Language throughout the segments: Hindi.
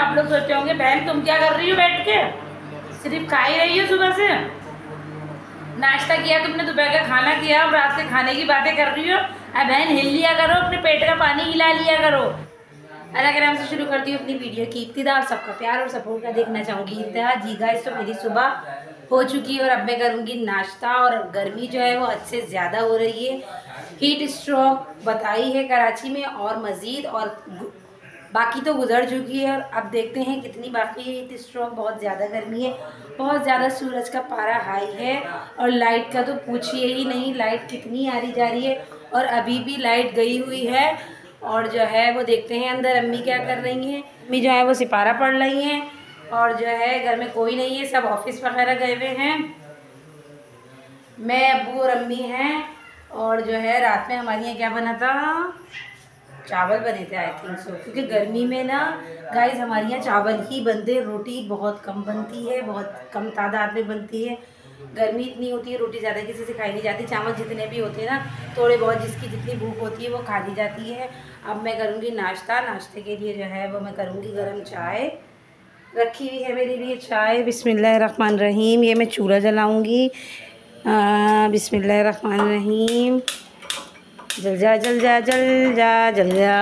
आप लोग सोचते होंगे बहन तुम क्या कर रही हो बैठ के, सिर्फ खा ही रही हो सुबह से। नाश्ता किया तुमने, दोपहर का खाना किया, और रात के खाने की बातें कर रही हो। अब बहन हिल लिया करो, अपने पेट का पानी हिला लिया करो। अल्लाह के नाम से शुरू करती हूँ अपनी वीडियो की इब्तिदा। और सबका प्यार और सपोर्ट का देखना चाहूँगी इंतहा। जी गाइस, तो मेरी सुबह हो चुकी है और अब मैं करूँगी नाश्ता। और गर्मी जो है वो हद से ज़्यादा हो रही है। हीट स्ट्रोक बताई है कराची में, और मज़ीद और बाकी तो गुजर चुकी है। और अब देखते हैं कितनी बाकी है हीट स्ट्रोक। बहुत ज़्यादा गर्मी है, बहुत ज़्यादा सूरज का पारा हाई है। और लाइट का तो पूछिए ही नहीं, लाइट कितनी आ रही जा रही है। और अभी भी लाइट गई हुई है। और जो है वो देखते हैं अंदर अम्मी क्या कर रही हैं। अम्मी जो है वो सिपारा पढ़ रही हैं। और जो है घर में कोई नहीं है, सब ऑफिस वगैरह गए हुए हैं। मैं, अब्बू और अम्मी हैं। और जो है रात में हमारे यहाँ क्या बना था, चावल बने थे आई थिंक सो। क्योंकि गर्मी में ना गाइस हमारे यहाँ चावल ही बनते, रोटी बहुत कम बनती है, बहुत कम तादाद में बनती है। गर्मी इतनी होती है, रोटी ज़्यादा किसी से खाई नहीं जाती। चावल जितने भी होते हैं ना, थोड़े बहुत जिसकी जितनी भूख होती है वो खा ली जाती है। अब मैं करूँगी नाश्ता। नाश्ते के लिए जो है वो मैं करूँगी गरम चाय। रखी हुई है मेरे लिए चाय। बिस्मिल्लाहिर्रहमानिर्रहीम। ये मैं चूल्हा जलाऊँगी। बिस्मिल्लाहिर्रहमानिर्रहीम। जल जा जल जा जल जा जल जा।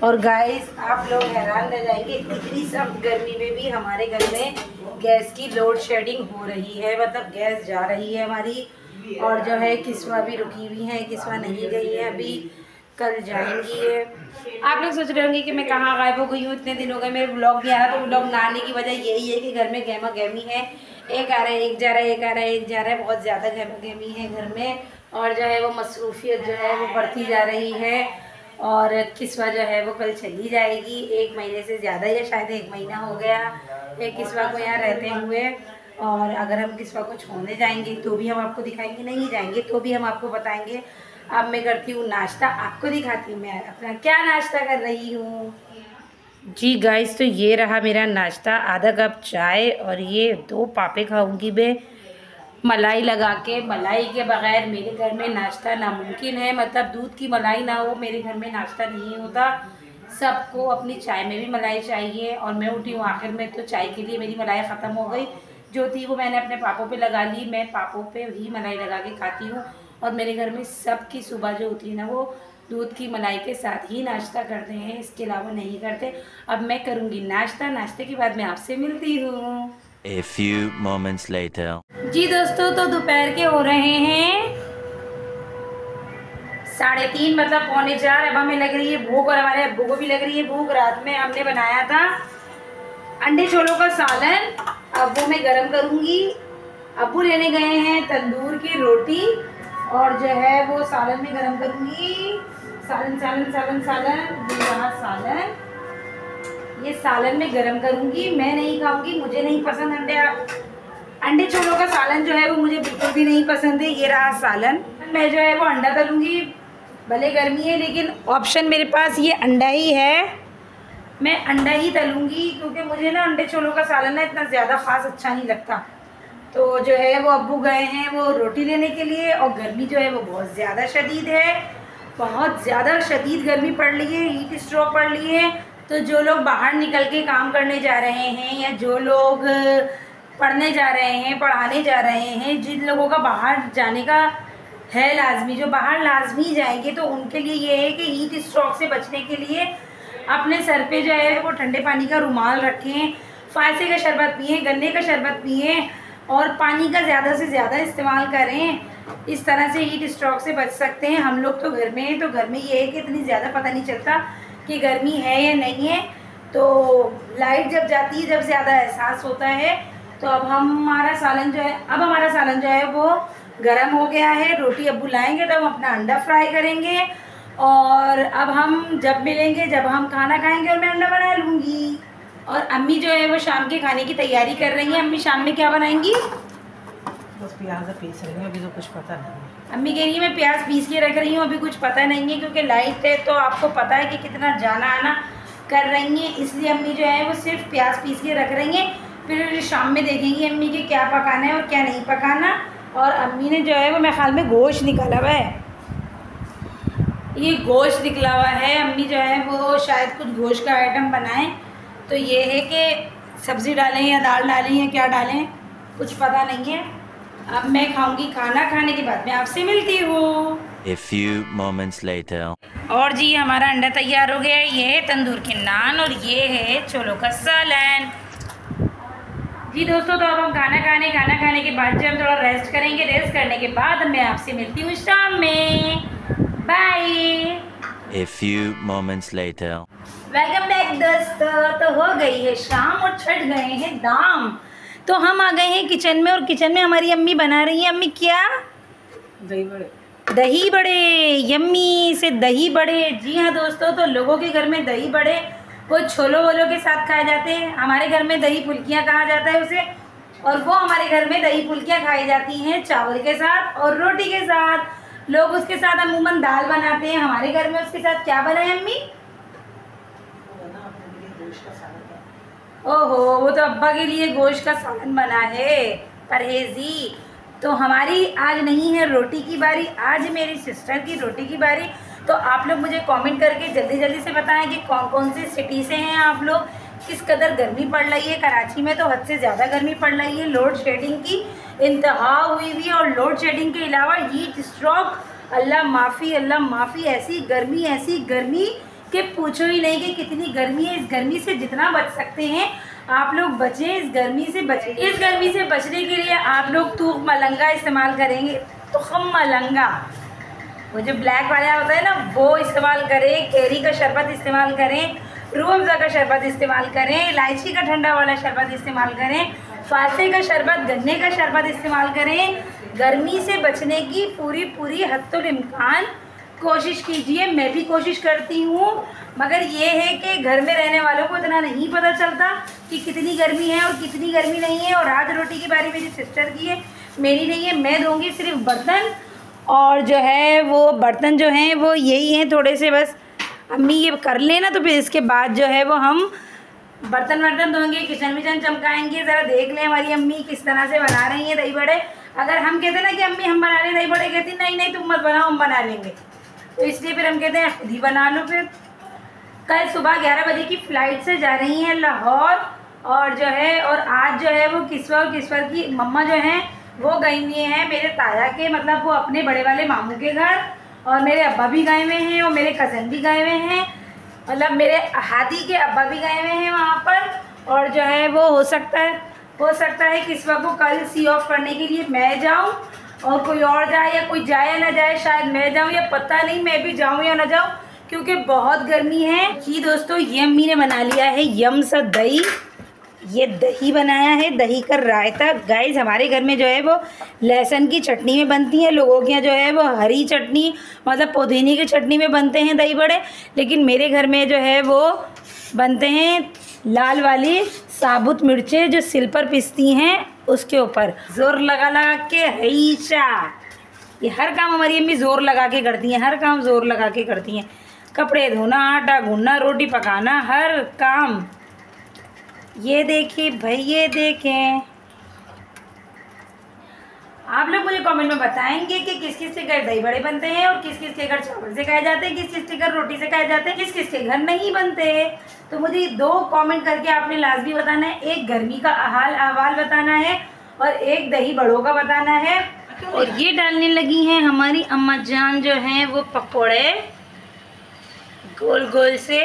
और गाइस आप लोग हैरान रह जाएंगे, इतनी सख्त गर्मी में भी हमारे घर में गैस की लोड शेडिंग हो रही है। मतलब गैस जा रही है हमारी। और जो है किस्वा भी रुकी हुई है, किस्वा नहीं गई है अभी, कल जाएंगी है। आप लोग सोच रहे होंगे कि मैं कहाँ गायब हो गई हूँ, इतने दिन हो गए मेरे ब्लॉग नहीं आ रहा। तो ब्लॉग ना आने की वजह यही है कि घर में गहमा गहमी है। एक आ रहा है, एक जा रहा है, एक आ रहा है, एक जा रहा है। बहुत ज़्यादा गहमा गहमी है घर में। और जो है वो मसरूफियत जो है वो बढ़ती जा रही है। और किस्वा जो है वो कल चली जाएगी, 1 महीने से ज़्यादा, या शायद 1 महीना हो गया एक किस्वा को यहाँ रहते हुए। और अगर हम किस्वा को छोड़ने जाएंगे तो भी हम आपको दिखाएंगे, नहीं जाएंगे तो भी हम आपको बताएंगे। अब मैं करती हूँ नाश्ता, आपको दिखाती हूँ मैं अपना क्या नाश्ता कर रही हूँ। जी गाइस, तो ये रहा मेरा नाश्ता। आधा कप चाय और ये 2 पापे खाऊंगी मैं मलाई लगा के। मलाई के बगैर मेरे घर में नाश्ता नामुमकिन है। मतलब दूध की मलाई ना हो मेरे घर में नाश्ता नहीं होता। सबको अपनी चाय में भी मलाई चाहिए। और मैं उठी हूँ आखिर में, तो चाय के लिए मेरी मलाई ख़त्म हो गई जो थी, वो मैंने अपने पापों पे लगा ली। मैं पापों पे ही मलाई लगा के खाती हूँ। और मेरे घर में सबकी सुबह जो होती है ना, वो दूध की मलाई के साथ ही नाश्ता करते हैं, इसके अलावा नहीं करते। अब मैं करूँगी नाश्ता। नाश्ते के बाद मैं आपसे मिलती हूँ। A few moments later. जी दोस्तों, तो दोपहर के हो रहे हैं 3:30, मतलब 3:45। अब हमें लग रही है भूख, और हमारे अब्बू को भी लग रही है भूख। रात में हमने बनाया था अंडे छोलों का सालन, अब वो मैं गरम करूँगी। अब्बू लेने गए हैं तंदूर की रोटी, और जो है वो सालन में गरम करूँगी। सालन सालन सालन सालन, ये रहा सालन। ये सालन में गरम करूँगी। मैं नहीं खाऊँगी, मुझे नहीं पसंद अंडे छोलों का सालन जो है वो मुझे बिल्कुल भी नहीं पसंद है। ये रहा सालन। मैं जो है वो अंडा तलूँगी। भले गर्मी है लेकिन ऑप्शन मेरे पास ये अंडा ही है। मैं अंडा ही तलूँगी क्योंकि मुझे ना अंडे छोलों का सालन ना इतना ज़्यादा ख़ास अच्छा नहीं लगता। तो जो है वो अब्बू गए हैं वो रोटी लेने के लिए। और गर्मी जो है वो बहुत ज़्यादा शदीद है, बहुत ज़्यादा शदीद गर्मी पड़ रही है, हीट स्ट्रोक पड़ रही है। तो जो लोग बाहर निकल के काम करने जा रहे हैं, या जो लोग पढ़ने जा रहे हैं, पढ़ाने जा रहे हैं, जिन लोगों का बाहर जाने का है लाजमी, जो बाहर लाजमी जाएंगे, तो उनके लिए ये है कि हीट स्ट्रोक से बचने के लिए अपने सर पे जो है वो ठंडे पानी का रुमाल रखें, फायसे का शरबत पिएँ, गन्ने का शरबत पिएँ, और पानी का ज़्यादा से ज़्यादा इस्तेमाल करें। इस तरह से हीट स्ट्रोक से बच सकते हैं। हम लोग तो घर में हैं, तो घर में ये है कि इतनी ज़्यादा पता नहीं चलता कि गर्मी है या नहीं है। तो लाइट जब जाती है, जब ज़्यादा एहसास होता है। तो अब हमारा सालन जो है वो गरम हो गया है। रोटी अब्बू लाएंगे तब हम अपना अंडा फ्राई करेंगे। और अब हम जब मिलेंगे, जब हम खाना खाएंगे, और मैं अंडा बना लूँगी। और अम्मी जो है वो शाम के खाने की तैयारी कर रही हैं। अम्मी शाम में क्या बनाएंगी? बस प्याज पीस रही हूँ, अभी तो कुछ पता नहीं। अम्मी कह रही है मैं प्याज पीस के रख रही हूँ, अभी कुछ पता नहीं है क्योंकि लाइट है, तो आपको पता है कि कितना जाना आना कर रही हैं। इसलिए अम्मी जो है वो सिर्फ प्याज पीस के रख रही हैं। फिर शाम में देखेंगी अम्मी कि क्या पकाना है और क्या नहीं पकाना। और अम्मी ने जो है वो मेरे ख्याल में गोश्त निकाला हुआ है, ये गोश्त निकला हुआ है। अम्मी जो है वो शायद कुछ गोश्त का आइटम बनाएं। तो ये है कि सब्ज़ी डालें या दाल डालें या क्या डालें कुछ पता नहीं है। अब मैं खाऊंगी, खाना खाने के बाद मैं आपसे मिलती हूँ। A few moments later. और जी हमारा अंडा तैयार हो गया है। ये है तंदूर के नान और ये है छोलों का सालन। जी दोस्तों, तो अब हम खाना खाने के बाद जब हम थोड़ा रेस्ट करेंगे, रेस्ट करने के बाद मैं आपसे मिलती हूँ शाम में। Bye. A few moments later. Welcome back दोस्तों। तो हो गई है शाम और छट गए हैं दाम। तो हम आ गए हैं किचन में और किचन में हमारी अम्मी बना रही है। अम्मी क्या? दही बड़े। दही बड़े, यम्मी से दही बड़े। जी हाँ दोस्तों, तो लोगों के घर में दही बड़े वो छोलों वोलों के साथ खाए जाते हैं। हमारे घर में दही फुल्कियाँ कहा जाता है उसे, और वो हमारे घर में दही फुल्कियाँ खाई जाती हैं चावल के साथ और रोटी के साथ। लोग उसके साथ अमूमन दाल बनाते हैं। हमारे घर में उसके साथ क्या बना है अम्मी? ओहो, वो तो अब्बा के लिए गोश्त का सालन बना है, परहेजी। तो हमारी आज नहीं है रोटी की बारी, आज मेरी सिस्टर की रोटी की बारी। तो आप लोग मुझे कमेंट करके जल्दी जल्दी से बताएं कि कौन कौन सी सिटी से हैं आप लोग, किस कदर गर्मी पड़ रही है। कराची में तो हद से ज़्यादा गर्मी पड़ रही है, लोड शेडिंग की इंतहा हुई हुई है। और लोड शेडिंग के अलावा हीट स्ट्रोक, अल्लाह माफ़ी, ऐसी गर्मी कि पूछो ही नहीं कि कितनी गर्मी है। इस गर्मी से जितना बच सकते हैं आप लोग बचें, इस गर्मी से बचें। इस गर्मी से बचने के लिए आप लोग तूख मलंगा इस्तेमाल करेंगे, तुखम मलंगा, वो जो ब्लैक वाला होता है ना, वो इस्तेमाल करें। कैरी का शरबत इस्तेमाल करें, रूह अफ़ज़ा का शरबत इस्तेमाल करें, इलायची का ठंडा वाला शरबत इस्तेमाल करें, फासे का शरबत, गन्ने का शरबत इस्तेमाल करें। गर्मी से बचने की पूरी हद्दुल इम्कान कोशिश कीजिए। मैं भी कोशिश करती हूँ, मगर ये है कि घर में रहने वालों को इतना नहीं पता चलता कि कितनी गर्मी है और कितनी गर्मी नहीं है। और आज रोटी की बारी मेरी सिस्टर की है, मेरी नहीं है। मैं दूँगी सिर्फ बर्तन, और जो है वो बर्तन जो हैं वो यही हैं थोड़े से, बस अम्मी ये कर लेना तो फिर इसके बाद जो है वो हम बर्तन धोएंगे, किचन विचन चमकाएंगे। ज़रा देख लें हमारी अम्मी किस तरह से बना रही हैं दही बड़े। अगर हम कहते ना कि अम्मी हम बना रहे दही बड़े, कहती नहीं तुम मत बनाओ, हम बना लेंगे। तो इसलिए फिर हम कहते हैं खुद ही बना लो। फिर कल सुबह 11 बजे की फ़्लाइट से जा रही हैं लाहौर, और जो है और आज जो है वो किस्वा और किस्वर की मम्मा जो हैं वो गई हुई हैं मेरे ताया के, मतलब वो अपने बड़े वाले मामू के घर, और मेरे अब्बा भी गए हुए हैं और मेरे कज़न भी गए हुए हैं, मतलब मेरे हादी के अब्बा भी गए हुए हैं वहाँ पर। और जो है वो हो सकता है किस्वा को कल सी ऑफ करने के लिए मैं जाऊँ और कोई और जाए, या कोई जाए या ना जाए, शायद मैं जाऊँ या पता नहीं, मैं भी जाऊँ या ना जाऊँ, क्योंकि बहुत गर्मी है। जी दोस्तों, ये अम्मी ने बना लिया है यम सा दही। ये दही बनाया है, दही का रायता। गाइस हमारे घर में जो है वो लहसुन की चटनी में बनती है, लोगों के यहाँ जो है वो हरी चटनी मतलब पुदीने की चटनी में बनते हैं दही बड़े, लेकिन मेरे घर में जो है वो बनते हैं लाल वाली साबुत मिर्चें जो सिल पर पिसती हैं उसके ऊपर ज़ोर लगा के हईशा। ये हर काम हमारी अम्मी ज़ोर लगा के करती हैं, हर काम ज़ोर लगा के करती हैं। कपड़े धोना, आटा गूंदना, रोटी पकाना, हर काम। ये देखिए भाई, ये देखें। आप लोग मुझे कमेंट में बताएंगे कि किस किस के घर दही बड़े बनते हैं और किस किस के घर चावल से खाए जाते हैं, किस किस के घर रोटी से खाए जाते हैं, किस किस के घर नहीं बनते। तो मुझे 2 कमेंट करके आपने लाजमी बताना है। एक गर्मी का हाल अहवाल बताना है और एक दही बड़ों का बताना है। और ये डालने लगी हैं हमारी अम्मा जान जो हैं वो पकोड़े गोल गोल से।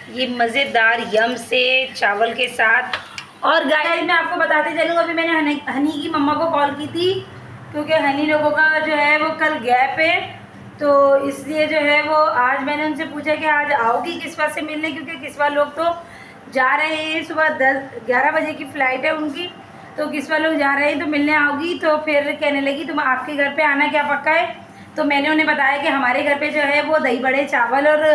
ये मज़ेदार यम से चावल के साथ। और गाइस मैं आपको बताते चलूँ, अभी मैंने हनी की मम्मा को कॉल की थी क्योंकि हनी लोगों का जो है वो कल गैप है, तो इसलिए जो है वो आज मैंने उनसे पूछा कि आज आओगी किस्वा से मिलने, क्योंकि किस्वा लोग तो जा रहे हैं, सुबह 10-11 बजे की फ़्लाइट है उनकी, तो किस्वा लोग जा रहे हैं, तो मिलने आओगी। तो फिर कहने लगी तुम आपके घर पे आना क्या पक्का है। तो मैंने उन्हें बताया कि हमारे घर पे जो है वो दही बड़े चावल और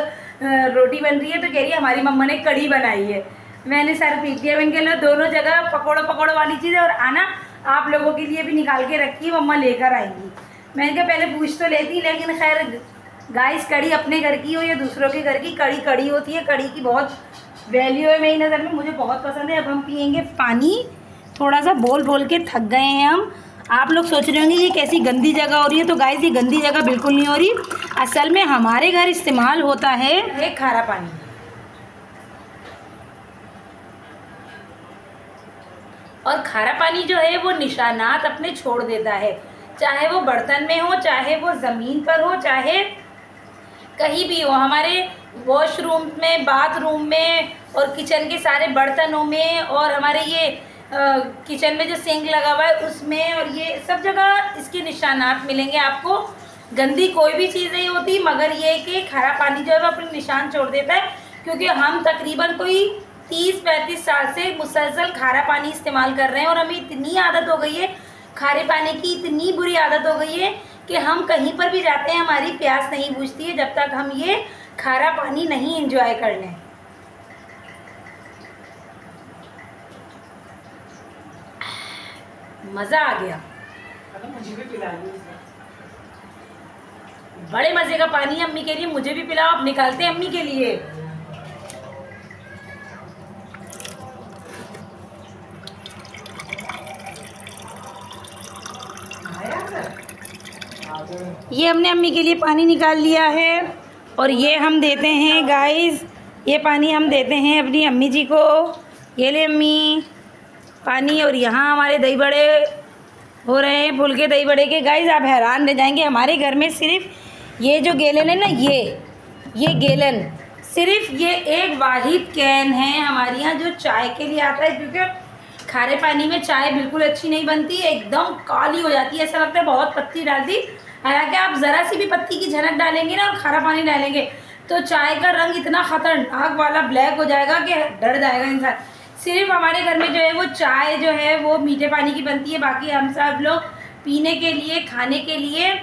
रोटी बन रही है। तो कह रही है हमारी मम्मा ने कढ़ी बनाई है। मैंने सर पीट दिया, मैंने कहा दोनों जगह पकौड़ों वाली चीज़ है, और आना आप लोगों के लिए भी निकाल के रखी है, मम्मा लेकर आएंगी। मैंने कहा पहले पूछ तो लेती, लेकिन खैर गाइस कढ़ी अपने घर की हो या दूसरों के घर की, कढ़ी होती है। कढ़ी की बहुत वैल्यू है मेरी नज़र में, मुझे बहुत पसंद है। अब हम पियेंगे पानी, थोड़ा सा बोल के थक गए हैं हम। आप लोग सोच रहे होंगे ये कैसी गंदी जगह हो रही है, तो गाइस ये गंदी जगह बिल्कुल नहीं हो रही। असल में हमारे घर इस्तेमाल होता है खारा पानी। और खारा पानी जो है वो निशानात अपने छोड़ देता है, चाहे वो बर्तन में हो, चाहे वो ज़मीन पर हो, चाहे कहीं भी हो। हमारे वॉशरूम में, बाथरूम में और किचन के सारे बर्तनों में और हमारे ये किचन में जो सिंक लगा हुआ है उसमें, और ये सब जगह इसके निशानात मिलेंगे आपको। गंदी कोई भी चीज़ नहीं होती, मगर ये कि खारा पानी जो है वो अपने निशान छोड़ देता है। क्योंकि हम तकरीबन कोई 30-35 साल से मुसलसल खारा पानी इस्तेमाल कर रहे हैं और हमें इतनी आदत हो गई है, खारे पानी की इतनी बुरी आदत हो गई है कि हम कहीं पर भी जाते हैं हमारी प्यास नहीं बुझती है जब तक हम ये खारा पानी नहीं एंजॉय कर लें। मज़ा आ गया, मुझे भी पिला दो। बड़े मज़े का पानी है अम्मी के लिए, मुझे भी पिलाओ। अब निकालते हैं अम्मी के लिए। ये हमने अम्मी के लिए पानी निकाल लिया है और ये हम देते हैं गाइस, ये पानी हम देते हैं अपनी अम्मी जी को। ये ले अम्मी पानी। और यहाँ हमारे दही बड़े हो रहे हैं, फुलके दही बड़े के। गाइस आप हैरान रह जाएंगे, हमारे घर में सिर्फ ये जो गैलन है ना, ये गैलन, सिर्फ ये एक वाहिद कैन है हमारे यहाँ जो चाय के लिए आता है। क्योंकि खारे पानी में चाय बिल्कुल अच्छी नहीं बनती, एकदम काली हो जाती है, ऐसा लगता है बहुत पत्ती डाल दी। हालांकि आप ज़रा सी भी पत्ती की झनक डालेंगे ना और खारा पानी डालेंगे तो चाय का रंग इतना ख़तरनाक वाला ब्लैक हो जाएगा कि डर जाएगा इंसान। सिर्फ हमारे घर में जो है वो चाय जो है वो मीठे पानी की बनती है, बाकी हम सब लोग पीने के लिए, खाने के लिए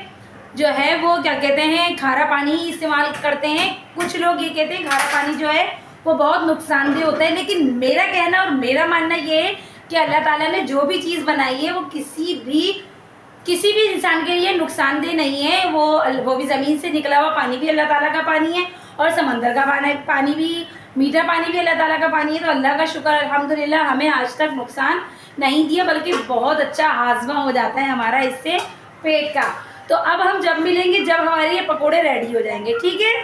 जो है वो क्या कहते हैं खारा पानी ही इस्तेमाल करते हैं। कुछ लोग ये कहते हैं खारा पानी जो है वो बहुत नुकसानदेह होता है, लेकिन मेरा कहना और मेरा मानना ये है कि अल्लाह ताला ने जो भी चीज़ बनाई है वो किसी भी इंसान के लिए नुकसानदेह नहीं है। वो भी ज़मीन से निकला हुआ पानी भी अल्लाह ताला का पानी है और समंदर का पानी भी, मीठा पानी भी अल्लाह ताला का पानी है। तो अल्लाह का शुक्र अल्हम्दुलिल्लाह हमें आज तक नुकसान नहीं दिया, बल्कि बहुत अच्छा हाजमा हो जाता है हमारा इससे पेट का। तो अब हम जब मिलेंगे जब हमारे ये पकोड़े रेडी हो जाएंगे, ठीक है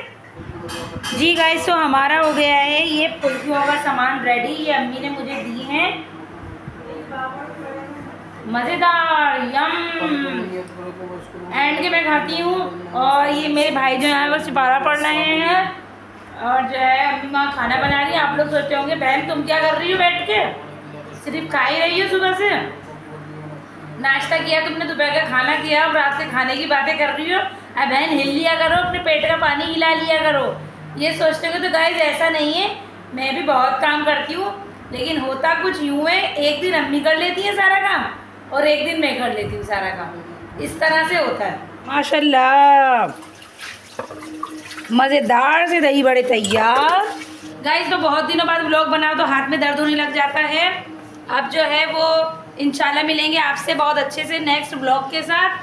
जी गाइस। तो हमारा हो गया है ये फुल्कियों का सामान रेडी, ये अम्मी ने मुझे दी हैं, मज़ेदार यम। एंड के मैं खाती हूँ और ये मेरे भाई जो हैं वो सिपारा पढ़ रहे हैं और जो है अम्मी माँ खाना बना रही है। आप लोग सोचते होंगे बहन तुम क्या कर रही हो बैठ के, सिर्फ खा ही रही हो, सुबह से नाश्ता किया तुमने, दोपहर का खाना किया, और रात के खाने की बातें कर रही हो। अब बहन हिल लिया करो, अपने पेट का पानी हिला लिया करो। ये सोचते हो तो गाइस ऐसा नहीं है, मैं भी बहुत काम करती हूँ, लेकिन होता कुछ यूँ है, एक दिन अम्मी कर लेती है सारा काम और एक दिन मैं कर लेती हूँ सारा काम, इस तरह से होता है। माशाल्लाह मज़ेदार से दही बड़े तैयार। गाइस तो बहुत दिनों बाद व्लॉग बनाओ तो हाथ में दर्द होने लग जाता है। अब जो है वो इंशाल्लाह मिलेंगे आपसे बहुत अच्छे से नेक्स्ट व्लॉग के साथ।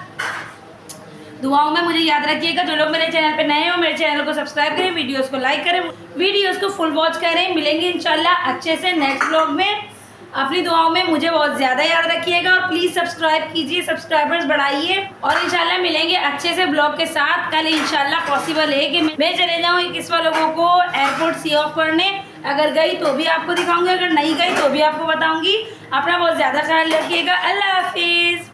दुआओं में मुझे याद रखिएगा। जो लोग मेरे चैनल पे नए हो मेरे चैनल को सब्सक्राइब करें, वीडियोस को लाइक करें, वीडियोस को फुल वॉच करें। मिलेंगे इंशाल्लाह अच्छे से नेक्स्ट व्लॉग में। अपनी दुआओं में मुझे बहुत ज़्यादा याद रखिएगा और प्लीज़ सब्सक्राइब कीजिए, सब्सक्राइबर्स बढ़ाइए। और इंशाल्लाह मिलेंगे अच्छे से ब्लॉग के साथ। कल इंशाल्लाह पॉसिबल है कि मैं चले जाऊँ किस लोगों को एयरपोर्ट सी ऑफ करने। अगर गई तो भी आपको दिखाऊंगी, अगर नहीं गई तो भी आपको बताऊंगी। अपना बहुत ज़्यादा ख्याल रखिएगा। अल्लाह हाफिज़।